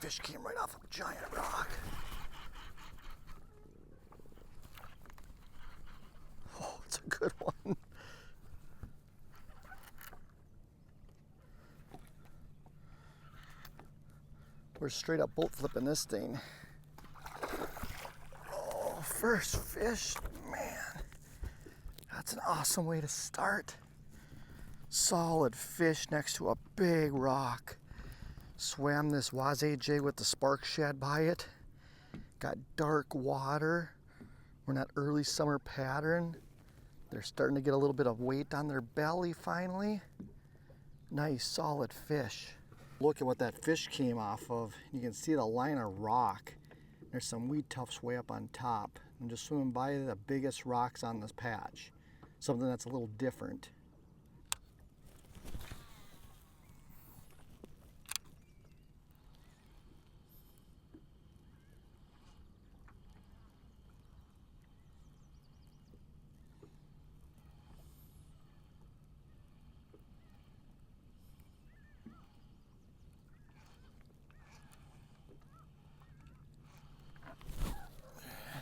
fish came right off a giant rock. Oh, it's a good one. We're straight up boat flipping this thing. Oh, first fish, man. That's an awesome way to start. Solid fish next to a big rock. Swam this Uoze jig with the spark shad by it. Got dark water. We're in that early summer pattern. They're starting to get a little bit of weight on their belly finally. Nice solid fish. Look at what that fish came off of. You can see the line of rock. There's some weed tufts way up on top. I'm just swimming by the biggest rocks on this patch. Something that's a little different.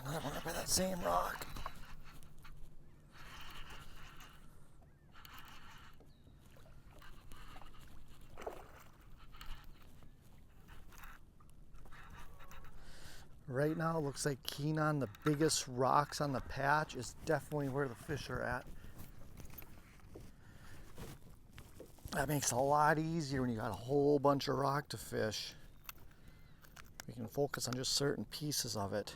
Another one up by that same rock. Right now, it looks like keen on the biggest rocks on the patch is definitely where the fish are at. That makes it a lot easier when you got a whole bunch of rock to fish. We can focus on just certain pieces of it.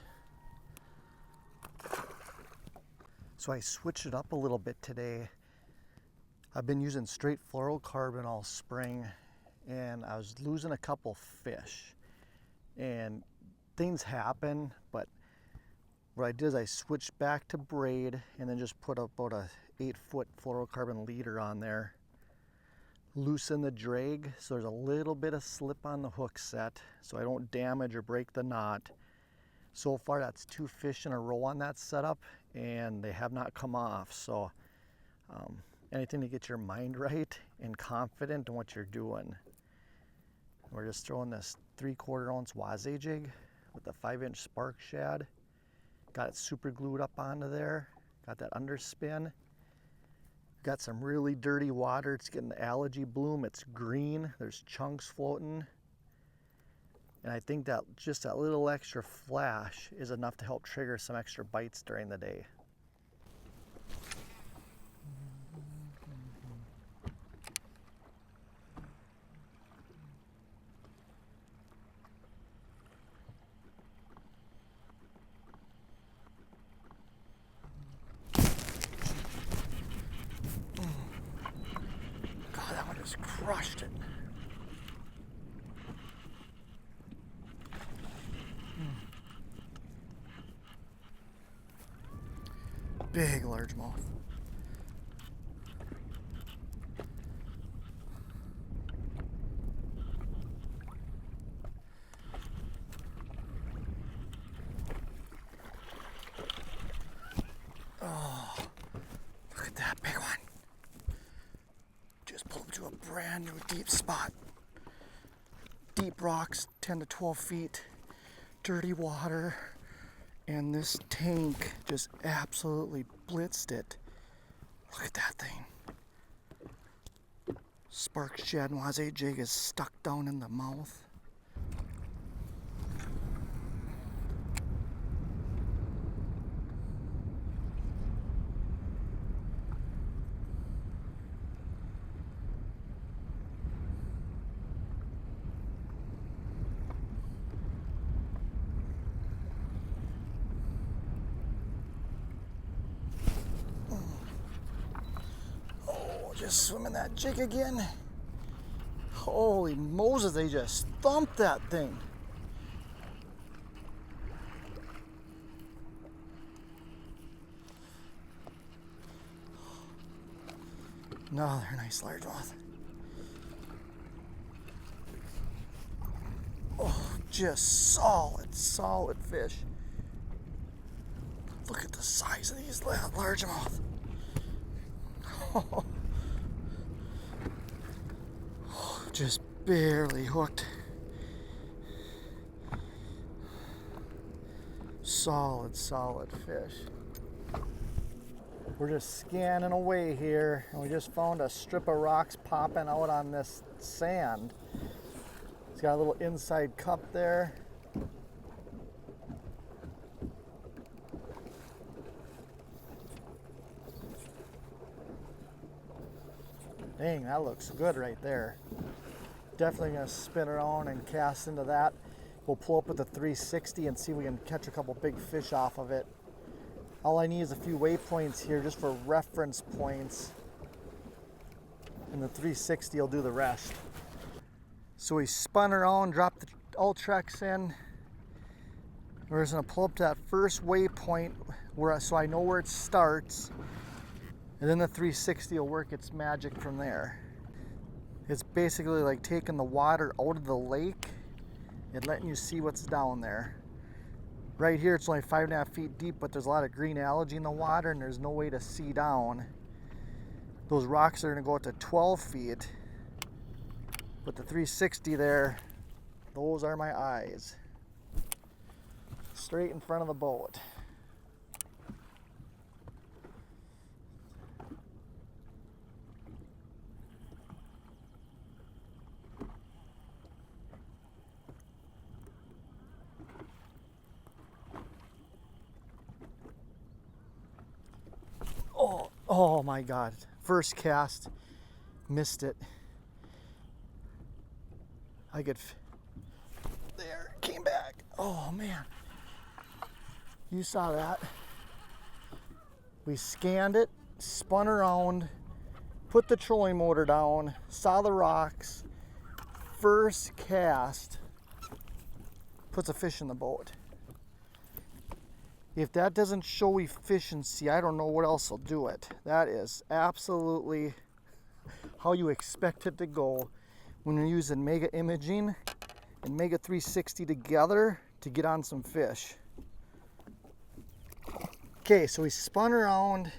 So I switched it up a little bit today. I've been using straight fluorocarbon all spring, and I was losing a couple fish. And things happen, but what I did is I switched back to braid and then just put about a 8-foot fluorocarbon leader on there. Loosen the drag so there's a little bit of slip on the hook set so I don't damage or break the knot. So far that's 2 fish in a row on that setup and they have not come off. So anything to get your mind right and confident in what you're doing. We're just throwing this 3/4 ounce Uoze jig with a 5-inch spark shad. Got it super glued up onto there. Got that underspin. Got some really dirty water. It's getting the algae bloom. It's green. There's chunks floating. And I think that just that little extra flash is enough to help trigger some extra bites during the day. God, that one just crushed it. Big largemouth. Oh, look at that big one. Just pulled him to a brand new deep spot. Deep rocks, 10 to 12 feet, dirty water. And this tank just absolutely blitzed it. Look at that thing. Spark shad and Uoze jig is stuck down in the mouth. Just swimming that jig again. Holy Moses, they just thumped that thing. Another nice largemouth. Oh, just solid fish. Look at the size of these largemouth. Oh. Just barely hooked. Solid fish. We're just scanning away here, and we just found a strip of rocks popping out on this sand. It's got a little inside cup there. Dang, that looks good right there. Definitely gonna spin around and cast into that. We'll pull up with the 360 and see if we can catch a couple big fish off of it. All I need is a few waypoints here just for reference points. And the 360 will do the rest. So we spun around, dropped the Ultrex in. We're just gonna pull up to that first waypoint so I know where it starts. And then the 360 will work its magic from there. It's basically like taking the water out of the lake and letting you see what's down there. Right here it's only 5.5 feet deep, but there's a lot of green algae in the water and there's no way to see down. Those rocks are gonna go up to 12 feet. But the 360 there, those are my eyes. Straight in front of the boat. Oh my God, first cast, missed it. There, came back. Oh man, you saw that. We scanned it, spun around, put the trolling motor down, saw the rocks, first cast, puts a fish in the boat. If that doesn't show efficiency, I don't know what else will do it. That is absolutely how you expect it to go when you're using Mega Imaging and Mega 360 together to get on some fish. Okay, so we spun around,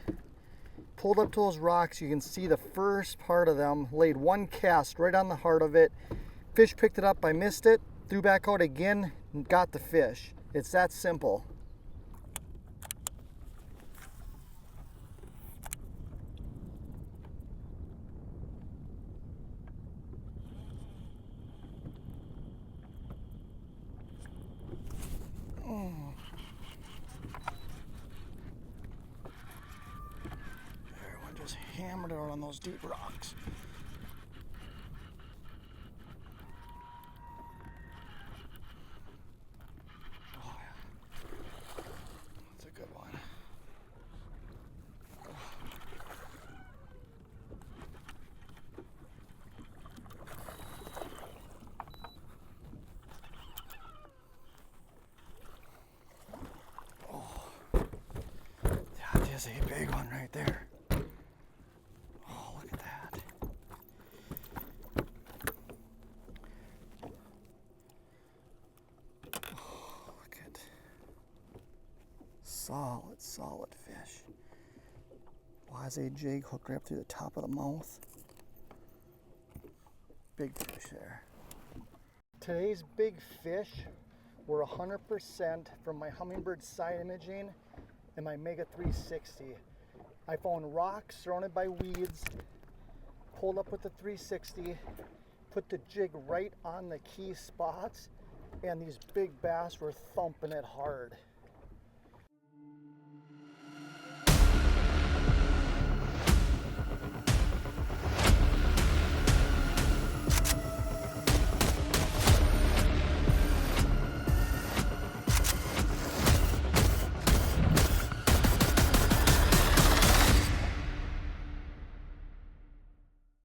pulled up to those rocks. You can see the first part of them, laid one cast right on the heart of it. Fish picked it up, I missed it, threw back out again, and got the fish. It's that simple. Everyone just hammered it out on those deep rocks. Oh yeah, that's a good one. That is a big one right there. Oh, look at that. Oh, look at solid fish. Uoze jig hooked right up through the top of the mouth. Big fish there. Today's big fish were 100% from my Humminbird side imaging and my Mega 360. I found rocks surrounded by weeds, pulled up with the 360, put the jig right on the key spots, and these big bass were thumping it hard.